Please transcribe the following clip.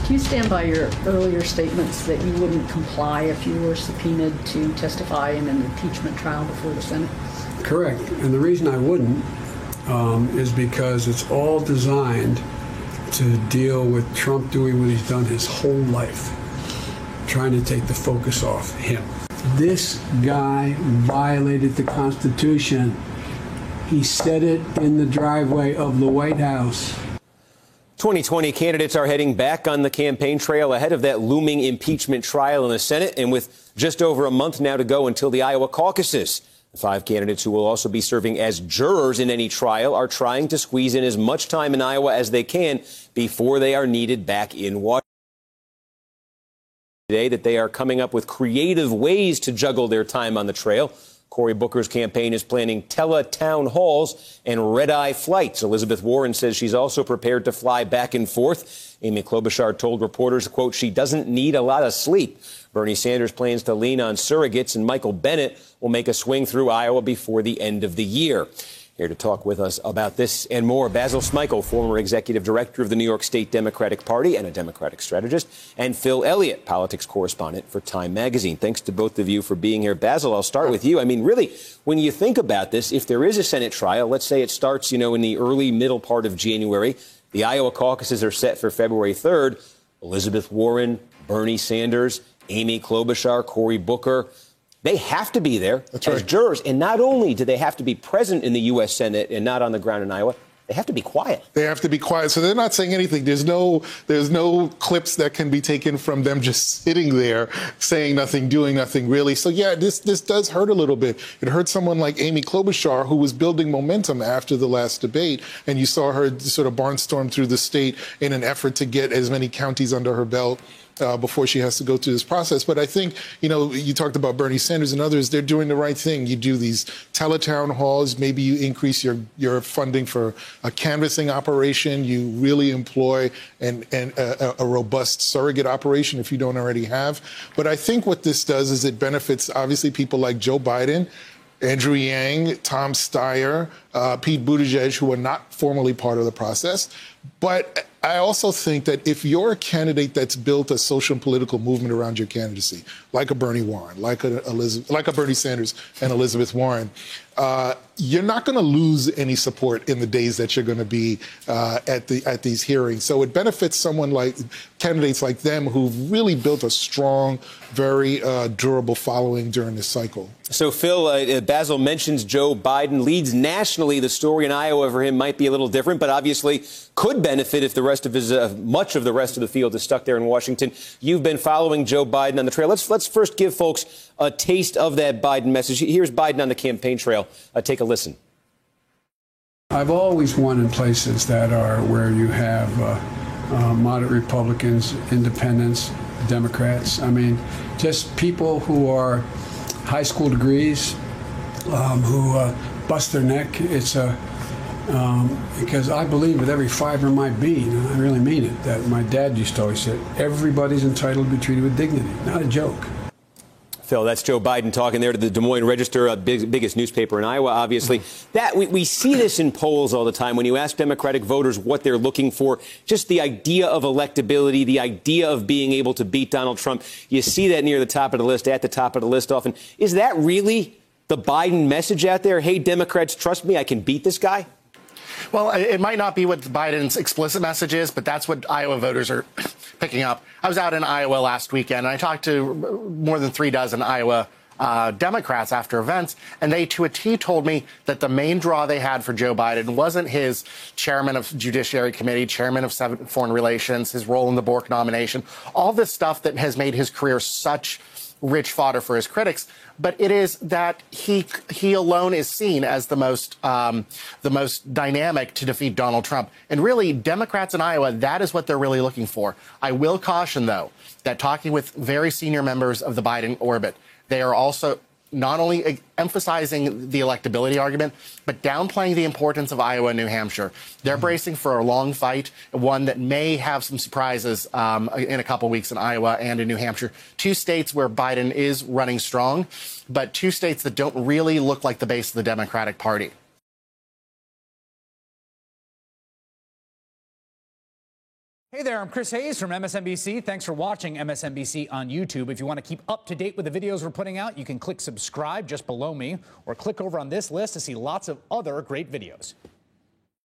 Do you stand by your earlier statements that you wouldn't comply if you were subpoenaed to testify in an impeachment trial before the Senate? Correct. And the reason I wouldn't is because it's all designed to deal with Trump doing what he's done his whole life, trying to take the focus off him. This guy violated the Constitution. He said it in the driveway of the White House. 2020 candidates are heading back on the campaign trail ahead of that looming impeachment trial in the Senate, and with just over a month now to go until the Iowa caucuses. The 5 candidates who will also be serving as jurors in any trial are trying to squeeze in as much time in Iowa as they can before they are needed back in Washington. Today that they are coming up with creative ways to juggle their time on the trail. Cory Booker's campaign is planning tele-town halls and red-eye flights. Elizabeth Warren says she's also prepared to fly back and forth. Amy Klobuchar told reporters, quote, she doesn't need a lot of sleep. Bernie Sanders plans to lean on surrogates, and Michael Bennet will make a swing through Iowa before the end of the year. Here to talk with us about this and more, Basil Smikle, former executive director of the New York State Democratic Party and a Democratic strategist, and Phil Elliott, politics correspondent for Time Magazine. Thanks to both of you for being here. Basil, I'll start with you. I mean, really, when you think about this, if there is a Senate trial, let's say it starts, in the early middle part of January, the Iowa caucuses are set for February 3rd. Elizabeth Warren, Bernie Sanders, Amy Klobuchar, Cory Booker, they have to be there as jurors. And not only do they have to be present in the U.S. Senate and not on the ground in Iowa, they have to be quiet. They have to be quiet. So they're not saying anything. There's no clips that can be taken from them just sitting there saying nothing, doing nothing really. So, yeah, this does hurt a little bit. It hurt someone like Amy Klobuchar, who was building momentum after the last debate. And you saw her sort of barnstorm through the state in an effort to get as many counties under her belt before she has to go through this process. But I think, you talked about Bernie Sanders and others, they're doing the right thing. You do these teletown halls, maybe you increase your funding for a canvassing operation, you really employ a robust surrogate operation if you don't already have. But I think what this does is it benefits, obviously, people like Joe Biden, Andrew Yang, Tom Steyer, Pete Buttigieg, who are not formally part of the process. But I also think that if you're a candidate that's built a social and political movement around your candidacy, like a Bernie Warren, like a Bernie Sanders and Elizabeth Warren, you're not going to lose any support in the days that you're going to be at these hearings. So it benefits someone like candidates like them who've really built a strong, very durable following during this cycle. So, Phil, Basil mentions Joe Biden leads nationally. The story in Iowa for him might be a little different, but obviously could benefit if the rest of his much of the rest of the field is stuck there in Washington. You've been following Joe Biden on the trail. Let's first give folks a taste of that Biden message. Here's Biden on the campaign trail. Take a listen. I've always won in places that are where you have moderate Republicans, independents, Democrats. I mean, just people who are high school degrees, who bust their neck. It's because I believe with every fiber in my being, and I really mean it, that my dad used to always say, everybody's entitled to be treated with dignity. Not a joke. Phil, that's Joe Biden talking there to the Des Moines Register, biggest newspaper in Iowa, obviously. That we see this in polls all the time. When you ask Democratic voters what they're looking for, just the idea of electability, the idea of being able to beat Donald Trump, you see that near the top of the list, at the top of the list often. Is that really the Biden message out there? Hey, Democrats, trust me, I can beat this guy? Well, it might not be what Biden's explicit message is, but that's what Iowa voters are picking up. I was out in Iowa last weekend, and I talked to more than 36 Iowa Democrats after events, and they to a T told me that the main draw they had for Joe Biden wasn't his chairman of Judiciary Committee, chairman of Foreign Relations, his role in the Bork nomination, all this stuff that has made his career such rich fodder for his critics, but it is that he alone is seen as the most dynamic to defeat Donald Trump. And really, Democrats in Iowa, that is what they're really looking for. I will caution, though, that talking with very senior members of the Biden orbit, they are also not only emphasizing the electability argument, but downplaying the importance of Iowa and New Hampshire. They're bracing for a long fight, one that may have some surprises in a couple weeks in Iowa and in New Hampshire. 2 states where Biden is running strong, but 2 states that don't really look like the base of the Democratic Party. Hey there, I'm Chris Hayes from MSNBC. Thanks for watching MSNBC on YouTube. If you want to keep up to date with the videos we're putting out, you can click subscribe just below me or click over on this list to see lots of other great videos.